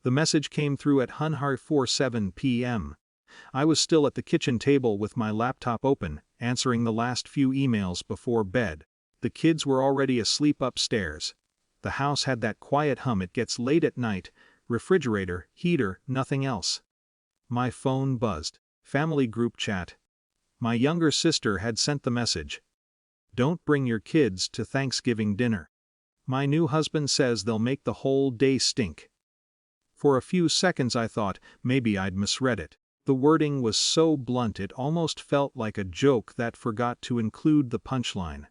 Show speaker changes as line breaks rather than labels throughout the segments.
The message came through at 1:47 p.m. I was still at the kitchen table with my laptop open, answering the last few emails before bed. The kids were already asleep upstairs. The house had that quiet hum it gets late at night, refrigerator, heater, nothing else. My phone buzzed. Family group chat. My younger sister had sent the message. Don't bring your kids to Thanksgiving dinner. My new husband says they'll make the whole day stink. For a few seconds I thought maybe I'd misread it. The wording was so blunt it almost felt like a joke that forgot to include the punchline.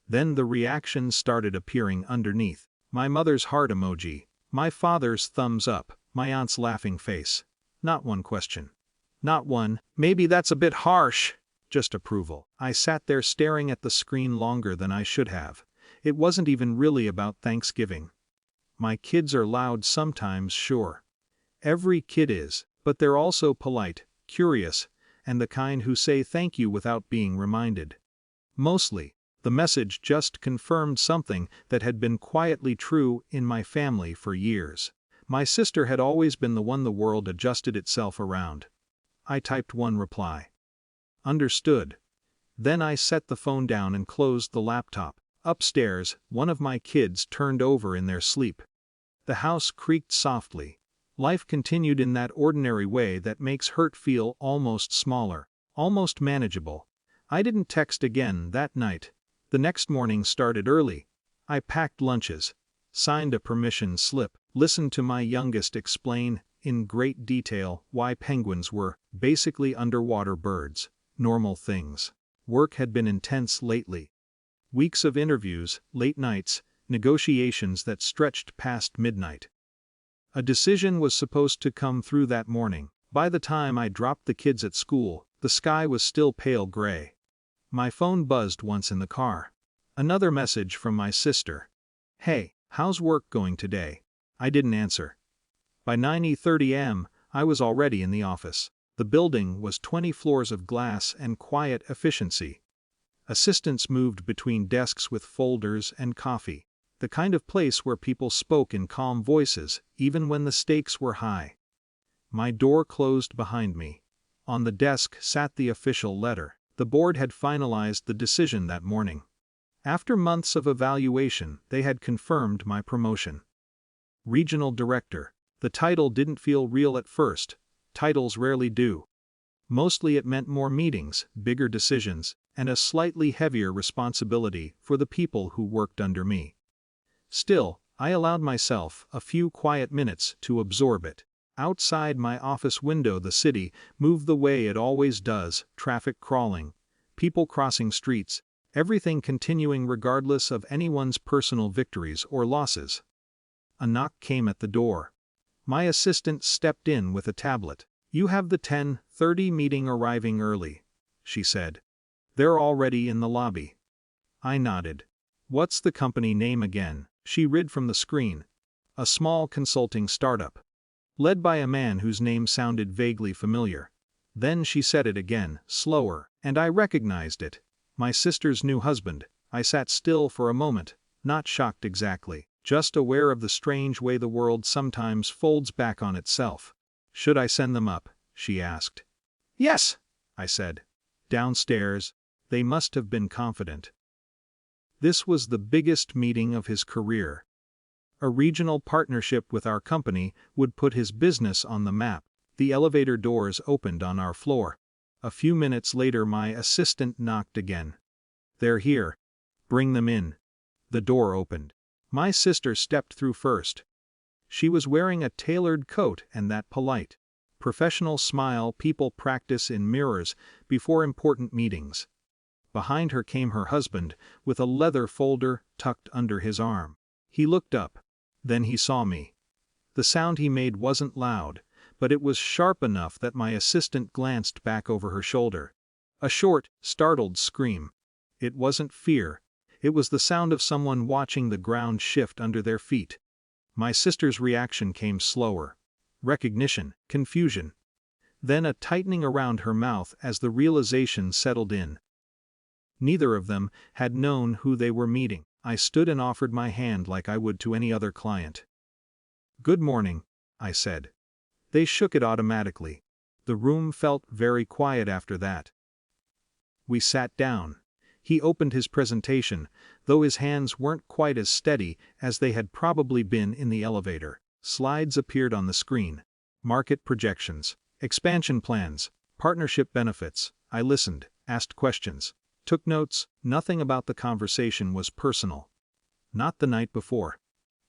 Then the reactions started appearing underneath. My mother's heart emoji, my father's thumbs up, my aunt's laughing face. Not one question. Not one, maybe that's a bit harsh. Just approval. I sat there staring at the screen longer than I should have. It wasn't even really about Thanksgiving. My kids are loud sometimes, sure. Every kid is, but they're also polite, curious, and the kind who say thank you without being reminded. Mostly, the message just confirmed something that had been quietly true in my family for years. My sister had always been the one the world adjusted itself around. I typed one reply. Understood. Then I set the phone down and closed the laptop. Upstairs, one of my kids turned over in their sleep. The house creaked softly. Life continued in that ordinary way that makes hurt feel almost smaller, almost manageable. I didn't text again that night. The next morning started early. I packed lunches, signed a permission slip, listened to my youngest explain, in great detail, why penguins were basically underwater birds, normal things. Work had been intense lately. Weeks of interviews, late nights, negotiations that stretched past midnight. A decision was supposed to come through that morning. By the time I dropped the kids at school, the sky was still pale gray. My phone buzzed once in the car. Another message from my sister. Hey, how's work going today? I didn't answer. By 9:30 am, I was already in the office. The building was 20 floors of glass and quiet efficiency. Assistants moved between desks with folders and coffee. The kind of place where people spoke in calm voices, even when the stakes were high. My door closed behind me. On the desk sat the official letter. The board had finalized the decision that morning. After months of evaluation, they had confirmed my promotion. Regional Director. The title didn't feel real at first. Titles rarely do. Mostly it meant more meetings, bigger decisions, and a slightly heavier responsibility for the people who worked under me. Still, I allowed myself a few quiet minutes to absorb it. Outside my office window the city moved the way it always does, traffic crawling, people crossing streets, everything continuing regardless of anyone's personal victories or losses. A knock came at the door. My assistant stepped in with a tablet. You have the 10:30 meeting arriving early, she said. They're already in the lobby. I nodded. What's the company name again? She read from the screen. A small consulting startup. Led by a man whose name sounded vaguely familiar. Then she said it again, slower, and I recognized it. My sister's new husband. I sat still for a moment, not shocked exactly, just aware of the strange way the world sometimes folds back on itself. Should I send them up? She asked. Yes, I said. Downstairs, they must have been confident. This was the biggest meeting of his career. A regional partnership with our company would put his business on the map. The elevator doors opened on our floor. A few minutes later my assistant knocked again. They're here. Bring them in. The door opened. My sister stepped through first. She was wearing a tailored coat and that polite, professional smile people practice in mirrors before important meetings. Behind her came her husband, with a leather folder tucked under his arm. He looked up. Then he saw me. The sound he made wasn't loud, but it was sharp enough that my assistant glanced back over her shoulder. A short, startled scream. It wasn't fear. It was the sound of someone watching the ground shift under their feet. My sister's reaction came slower. Recognition, confusion. Then a tightening around her mouth as the realization settled in. Neither of them had known who they were meeting. I stood and offered my hand like I would to any other client. Good morning, I said. They shook it automatically. The room felt very quiet after that. We sat down. He opened his presentation, though his hands weren't quite as steady as they had probably been in the elevator. Slides appeared on the screen. Market projections, expansion plans, partnership benefits. I listened, asked questions, took notes. Nothing about the conversation was personal. Not the night before.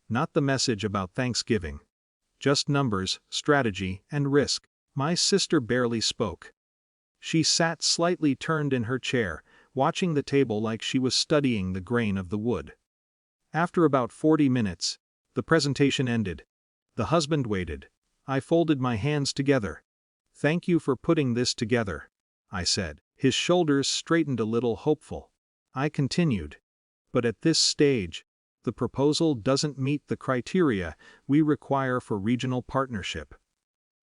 Not the message about Thanksgiving. Just numbers, strategy, and risk. My sister barely spoke. She sat slightly turned in her chair, watching the table like she was studying the grain of the wood. After about 40 minutes, the presentation ended. The husband waited. I folded my hands together. "Thank you for putting this together," I said. His shoulders straightened a little, hopeful. I continued. "But at this stage, the proposal doesn't meet the criteria we require for regional partnership.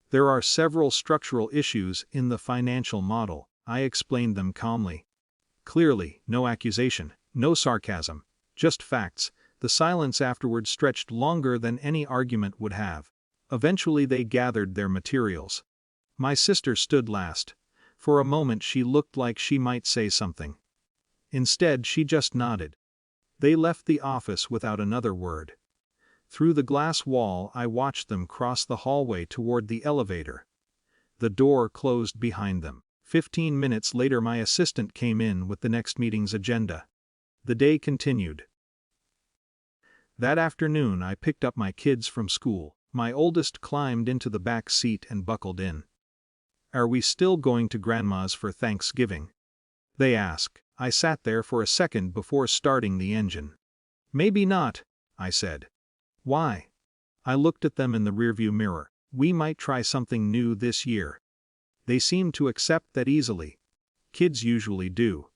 There are several structural issues in the financial model." I explained them calmly. Clearly, no accusation, no sarcasm, just facts. The silence afterward stretched longer than any argument would have. Eventually they gathered their materials. My sister stood last. For a moment she looked like she might say something. Instead, she just nodded. They left the office without another word. Through the glass wall I watched them cross the hallway toward the elevator. The door closed behind them. 15 minutes later my assistant came in with the next meeting's agenda. The day continued. That afternoon I picked up my kids from school. My oldest climbed into the back seat and buckled in. "Are we still going to Grandma's for Thanksgiving?" they asked. I sat there for a second before starting the engine. "Maybe not," I said. "Why?" I looked at them in the rearview mirror. "We might try something new this year." They seemed to accept that easily. Kids usually do.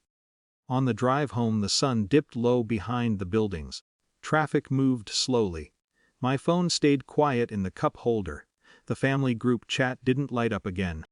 On the drive home the sun dipped low behind the buildings. Traffic moved slowly. My phone stayed quiet in the cup holder. The family group chat didn't light up again.